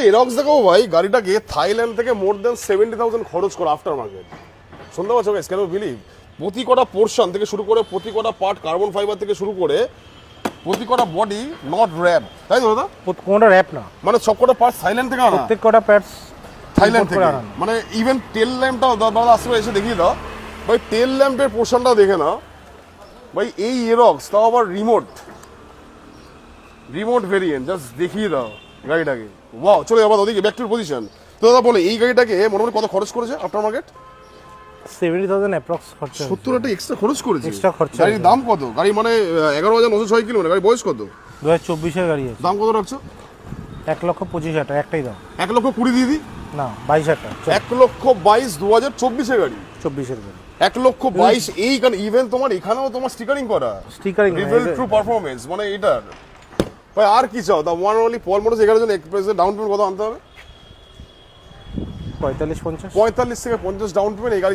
এরক্স দেখো ভাই, গাড়িটাকে থাইল্যান্ড থেকে মোর দেন 70,000 খরচ করে আফটার মার্কেট। শুনতে পাচ্ছ গাইস, ক্যান ইউ বিলিভ? প্রতি কটা পোর্শন থেকে শুরু করে, প্রতি কটা পার্ট কার্বন ফাইবার থেকে শুরু করে, প্রতি কটা বডি নট র্যাপ, তাই তো দাদা? কোনটা র্যাপ না, মানে সব কটা পার্ট থাইল্যান্ড থেকে আনা, প্রত্যেক কটা প্যাডস থাইল্যান্ড থেকে। মানে ইভেন টেল ল্যাম্পটাও দাদা আসবে এসে দেখিয়ে দাও ভাই, টেল ল্যাম্পের পোর্শনটা দেখে না ভাই। এই এরক্স তাও আবার রিমোট ভেরিয়েন্ট, জাস্ট দেখিয়ে দাও গাড়িটাকে। ওয়াও, চলে যাবো ওদিকে, ব্যাক টু পজিশন। তো দাদা বলে এই গাড়িটাকে মোটামুটি কত খরচ করেছে আফটার মার্কেট? 70,000 অ্যাপ্রক্স খরচা। 70 একটা এক্সট্রা খরচ করেছে। এক্সট্রা খরচা। গাড়ির দাম কত? গাড়ি মানে 11,906 কিলোমিটার, গাড়ি বয়স কত? 2024 গাড়ি আছে। দাম কত রাখছো? 1,25,000 টাকা, একটাই দাম। 1,20,000 দিয়ে দিই না, 22,000 টাকা। 1,22,000 2024 গাড়ি। 24 গাড়ি 1,22,000 এই ইভেন তোমার এখানেও তোমার স্টিকারিং করা, স্টিকারিং রিভেল ট্রু পারফরমেন্স, মানে এটার ভাই আর কি চাও? The one only Paul motors এগারো জন ডাউন পেমেন্ট কত আনতে হবে? 45-50 45 থেকে 50 ডাউন পেমেন্ট এই গাড়ির সাথে